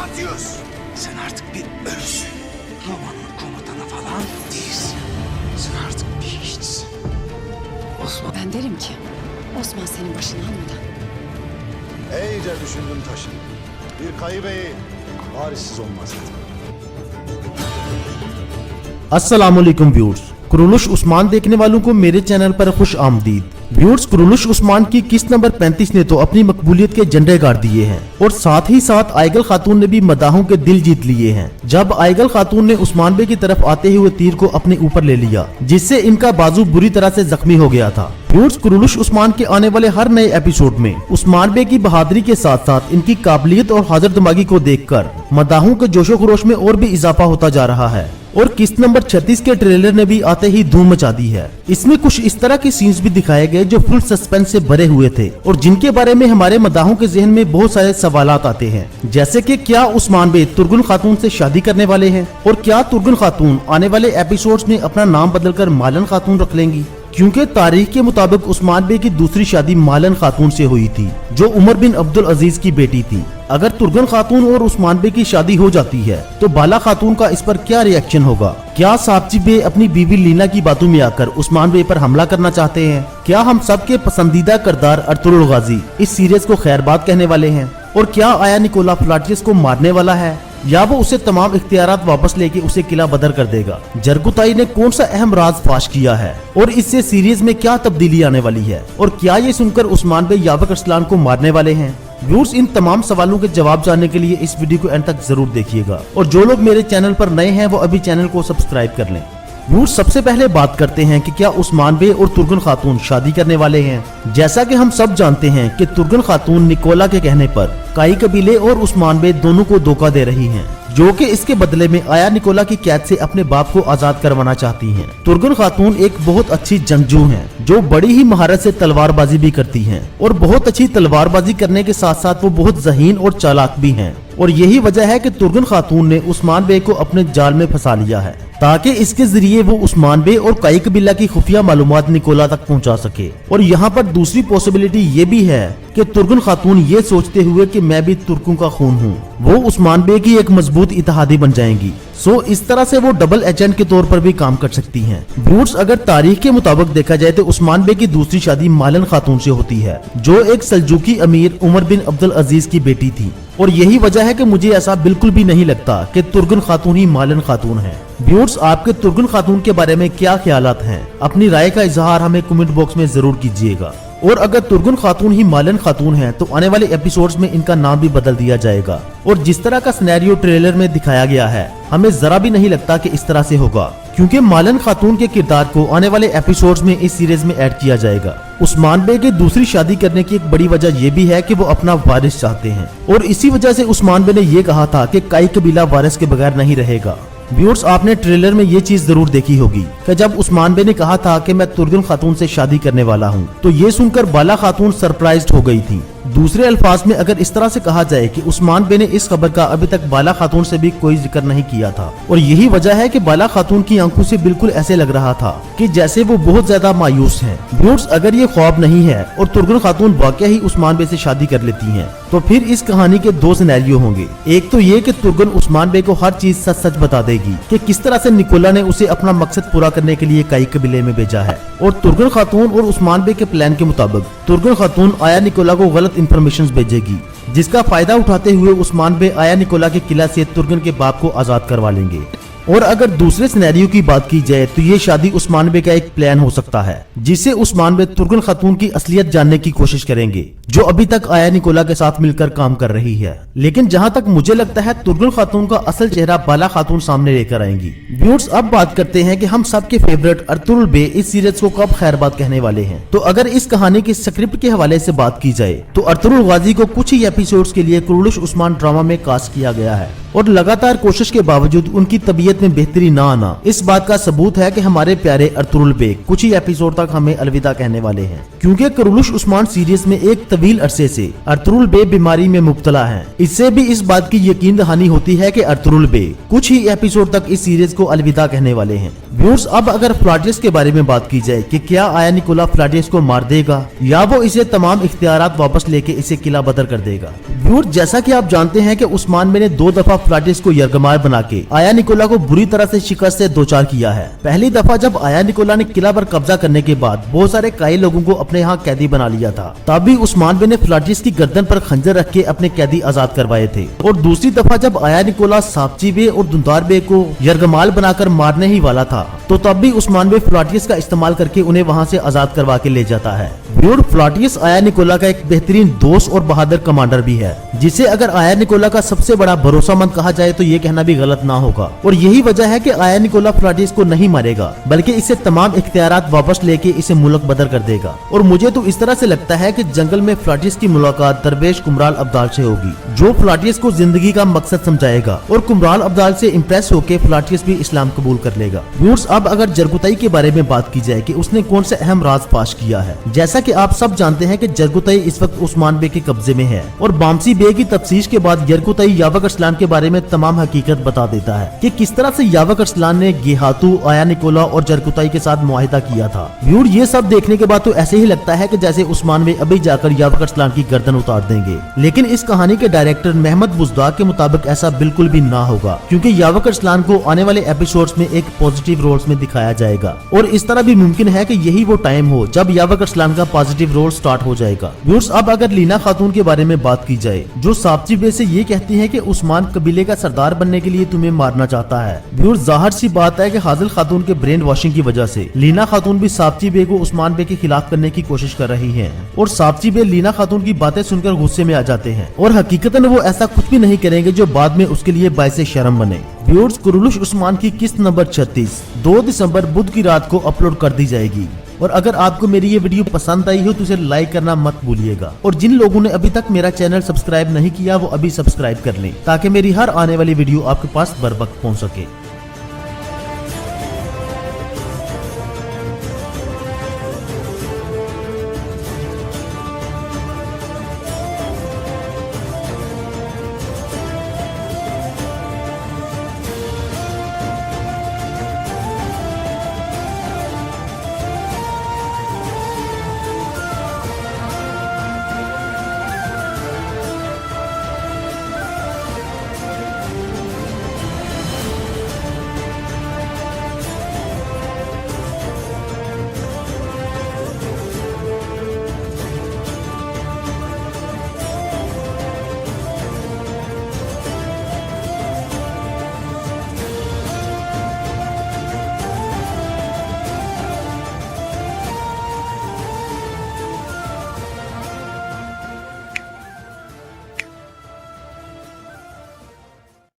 anlatıyorsun? Sen artık bir ölüsün. Roma'nın komutanı falan değilsin. Sen artık bir hiçsin. Osman. Ben derim ki Osman senin başını almadan. İyice düşündüm taşın. Bir kayıbeyi varisiz olmaz dedim. अस्सलामुअलैकुम viewers, Kurulus Usman देखने वालों को मेरे channel पर खुश आमदीद। Viewers, Kurulus Usman की किस्त नंबर 35 ने तो अपनी मकबूलियत के झंडे गाड़ दिए हैं और साथ ही साथ आइगल खातून ने भी मदाहों के दिल जीत लिए हैं जब आइगल खातून ने उस्मान बे की तरफ आते हुए तीर को अपने ऊपर ले लिया, जिससे इनका बाजू बुरी तरह से जख्मी हो गया था। व्यूअर्स, कुरुलुश उस्मान के आने वाले हर नए एपिसोड में उस्मान बे की बहादुरी के साथ साथ इनकी काबिलियत और हाजिर दिमागी को देखकर मदाहों के जोशो खरोश में और भी इजाफा होता जा रहा है और किस्त नंबर 36 के ट्रेलर ने भी आते ही धूम मचा दी है। इसमें कुछ इस तरह के सीन्स भी दिखाए गए जो फुल सस्पेंस से भरे हुए थे और जिनके बारे में हमारे मदाहों के जहन में बहुत सारे सवालात आते हैं, जैसे कि क्या उस्मान बे तुर्गन खातून से शादी करने वाले हैं और क्या तुर्गन खातून आने वाले एपिसोड्स में अपना नाम बदलकर मालन खातून रख लेंगी, क्योंकि तारीख के मुताबिक उस्मान बे की दूसरी शादी मालन खातून से हुई थी जो उमर बिन अब्दुल अजीज की बेटी थी। अगर तुर्गन खातून और उस्मान बे की शादी हो जाती है तो बाला खातून का इस पर क्या रिएक्शन होगा? क्या साबची बे अपनी बीवी लीना की बातों में आकर उस्मान बे पर हमला करना चाहते हैं? क्या हम सबके पसंदीदा किरदार अर्तुगरुल गाजी इस सीरीज को खैरबाद कहने वाले हैं? और क्या आया निकोला फ्लाटियस को मारने वाला है या वो उसे तमाम इख्तियारात वापस लेके उसे किला बदर कर देगा? जरगुताई ने कौन सा अहम राज फाश किया है और इससे सीरीज में क्या तब्दीली आने वाली है? और क्या ये सुनकर उस्मान बे याबक अरसलान को मारने वाले हैं? व्यूअर्स, इन तमाम सवालों के जवाब जानने के लिए इस वीडियो को एंड तक जरूर देखिएगा और जो लोग मेरे चैनल पर नए हैं वो अभी चैनल को सब्सक्राइब कर लें। व्यूअर्स, सबसे पहले बात करते हैं कि क्या उस्मान बे और तुर्गन खातून शादी करने वाले हैं। जैसा कि हम सब जानते हैं कि तुर्गन खातून निकोला के कहने पर काई कबीले और उस्मान बे दोनों को धोखा दे रही हैं, जो कि इसके बदले में आया निकोला की कैद से अपने बाप को आजाद करवाना चाहती हैं। तुर्गन खातून एक बहुत अच्छी जंगजू हैं, जो बड़ी ही महारत से तलवारबाजी भी करती हैं और बहुत अच्छी तलवारबाजी करने के साथ साथ वो बहुत ज़हीन और चालाक भी हैं और यही वजह है कि तुर्गन खातून ने उस्मान बे को अपने जाल में फंसा लिया है ताकि इसके जरिए वो उस्मान बे और काई कबीला की खुफिया मालूमात निकोला तक पहुंचा सके। और यहाँ पर दूसरी पॉसिबिलिटी ये भी है कि तुर्गन खातून ये सोचते हुए कि मैं भी तुर्कों का खून हूँ, वो उस्मान बे की एक मजबूत इत्तेहादी बन जाएंगी। सो इस तरह से वो डबल एजेंट के तौर पर भी काम कर सकती हैं। व्यूअर्स, अगर तारीख के मुताबिक देखा जाए तो उस्मान बे की दूसरी शादी मालन खातून से होती है, जो एक सल्जूकी अमीर उमर बिन अब्दुल अजीज की बेटी थी और यही वजह है कि मुझे ऐसा बिल्कुल भी नहीं लगता कि तुर्गन खातून ही मालन खातून है। व्यूअर्स, आपके तुर्गन खातून के बारे में क्या ख्यालात हैं? अपनी राय का इजहार हमें कमेंट बॉक्स में जरूर कीजिएगा। और अगर तुर्गन खातून ही मालन खातून है तो आने वाले एपिसोड्स में इनका नाम भी बदल दिया जाएगा और जिस तरह का सिनेरियो ट्रेलर में दिखाया गया है हमें जरा भी नहीं लगता कि इस तरह से होगा, क्योंकि मालन खातून के किरदार को आने वाले एपिसोड्स में इस सीरीज में ऐड किया जाएगा। उस्मान बे के दूसरी शादी करने की एक बड़ी वजह यह भी है कि वो अपना वारिस चाहते हैं और इसी वजह से उस्मान बे ने ये कहा था कि काई कबीला वारिस के बगैर नहीं रहेगा। व्यूअर्स, आपने ट्रेलर में ये चीज जरूर देखी होगी कि जब उस्मान बे ने कहा था कि मैं तुर्गन खातून से शादी करने वाला हूँ तो ये सुनकर बाला खातून सरप्राइज्ड हो गई थी। दूसरे अल्फाज में अगर इस तरह से कहा जाए कि उस्मान बे ने इस खबर का अभी तक बाला खातून से भी कोई जिक्र नहीं किया था और यही वजह है कि बाला खातून की आंखों से बिल्कुल ऐसे लग रहा था कि जैसे वो बहुत ज्यादा मायूस हैं। व्यूअर्स, अगर ये ख्वाब नहीं है और तुर्गन खातून वाकई ही उस्मान बे से शादी कर लेती हैं तो फिर इस कहानी के दो सिनेरियो होंगे। एक तो ये कि तुर्गन उस्मान बे को हर चीज सच सच बता देगी कि किस तरह से निकोला ने उसे अपना मकसद पूरा करने के लिए काई कबीले में भेजा है और तुर्गन खातून और उस्मान बे के प्लान के मुताबिक तुर्गन खातून आया निकोला को गलत इंफॉर्मेशन भेजेगी, जिसका फायदा उठाते हुए उस्मान बे आया निकोला के किला से तुर्गन के बाप को आजाद करवा लेंगे। और अगर दूसरे सिनेरियो की बात की जाए तो ये शादी उस्मान बे का एक प्लान हो सकता है, जिससे उस्मान बे तुर्गन खातून की असलियत जानने की कोशिश करेंगे, जो अभी तक आया निकोला के साथ मिलकर काम कर रही है। लेकिन जहां तक मुझे लगता है तुर्गन खातून का असल चेहरा बाला खातून सामने लेकर आएंगी। व्यूअर्स, अब बात करते हैं कि हम सबके फेवरेट अर्तुगरुल बे इस सीरीज को कब खैरबाद कहने वाले हैं। तो अगर इस कहानी के स्क्रिप्ट के हवाले से बात की जाए तो अर्तुगरुल गाजी को कुछ ही एपिसोड्स के लिए कुरुलुश उस्मान ड्रामा में कास्ट किया गया है और लगातार कोशिश के बावजूद उनकी तबीयत में बेहतरी न आना इस बात का सबूत है कि हमारे प्यारे अर्तुगरुल बे कुछ ही एपिसोड तक हमें अलविदा कहने वाले हैं, क्योंकि कुरुलुश उस्मान सीरीज में एक तवील अरसे से अर्तुगरुल बे बीमारी में मुब्तला हैं। इससे भी इस बात की यकीन दहानी होती है कि अर्तुगरुल बे कुछ ही एपिसोड तक इस सीरीज को अलविदा कहने वाले हैं। व्यूअर्स, अब अगर फ्लाटियस के बारे में बात की जाए कि क्या आया निकोला फ्लाटियस को मार देगा या वो इसे तमाम इख्तियारात वापस लेके इसे किला बदर कर देगा। व्यूअर्स, जैसा कि आप जानते हैं कि उस्मान बे ने 2 दफा फ्लाटियस को यरगमाल बना के आया निकोला को बुरी तरह से शिकस्त से दोचार किया है। पहली दफा जब आया निकोला ने किला पर कब्जा करने के बाद बहुत सारे काई लोगों को अपने यहाँ कैदी बना लिया था, तब भी उस्मान बे ने फ्लाटियस की गर्दन पर खंजर रख के अपने कैदी आजाद करवाए थे। और दूसरी दफा जब आया निकोला सापची बे और दुंदार बे को यरगमाल बनाकर मारने ही वाला था, तो तब भी उस्मान बे फ्लाटियस का इस्तेमाल करके उन्हें वहाँ से आजाद करवा के ले जाता है। व्यूअर्स, फ्लाटियस आया निकोला का एक बेहतरीन दोस्त और बहादुर कमांडर भी है, जिसे अगर आया निकोला का सबसे बड़ा भरोसामंद कहा जाए तो ये कहना भी गलत ना होगा। और यही वजह है कि आया निकोला फ्लाटियस को नहीं मारेगा, बल्कि इससे तमाम इख्तियारात वापस लेके इसे मुल्क बदर कर देगा। और मुझे तो इस तरह से लगता है कि जंगल में फ्लाटियस की मुलाकात दरवेश कुमराल अब्दाल से होगी, जो फ्लाटियस को जिंदगी का मकसद समझाएगा। और कुमराल अब्दाल से इम्प्रेस होकर फ्लाटियस भी इस्लाम कबूल कर लेगा। व्यूअर्स, अब अगर जरगुतई के बारे में बात की जाए कि उसने कौन से अहम राज फाश किया है, जैसा कि आप सब जानते हैं कि जरगुतई इस वक्त उस्मान बे के कब्जे में है और बामसी बे की तफ्तीश के बाद जरगुतई यावक अरसलान के बारे में तमाम हकीकत बता देता है कि किस तरह से यावक अरसलान ने गेहातू, आया निकोला और जरगुतई के साथ मुआहिदा किया था। व्यूअर, ये सब देखने के बाद तो ऐसे ही लगता है कि जैसे उस्मान बे अभी जाकर यावक अरसलान की गर्दन उतार देंगे। लेकिन इस कहानी के डायरेक्टर महमद बुज़दाग के मुताबिक ऐसा बिल्कुल भी ना होगा, क्योंकि यावक अरसलान को आने वाले एपिसोड्स में एक पॉजिटिव रोल्स में दिखाया जाएगा। और इस तरह भी मुमकिन है कि यही वो टाइम हो जब यावक अरसलान का पॉजिटिव रोल स्टार्ट हो जाएगा। व्यूअर्स, अब अगर लीना खातून के बारे में बात की जाए, जो सापची बे से ये कहती है कि उस्मान कबीले का सरदार बनने के लिए तुम्हें मारना चाहता है। व्यूअर्स, जाहिर सी बात है कि हाजिल खातून के ब्रेन वॉशिंग की वजह से लीना खातून भी सापची बे को उस्मान बे के खिलाफ करने की कोशिश कर रही है। और सापची बे लीना खातून की बातें सुनकर गुस्से में आ जाते हैं और हकीकतन वो ऐसा कुछ भी नहीं करेंगे जो बाद में उसके लिए बाइसे शर्म बने। व्यूअर्स, कुरुलुश उस्मान की किस्त नंबर 36 2 दिसंबर बुध की रात को अपलोड कर दी जाएगी। और अगर आपको मेरी ये वीडियो पसंद आई हो तो इसे लाइक करना मत भूलिएगा। और जिन लोगों ने अभी तक मेरा चैनल सब्सक्राइब नहीं किया वो अभी सब्सक्राइब कर लें, ताकि मेरी हर आने वाली वीडियो आपके पास बर वक्त पहुंच सके।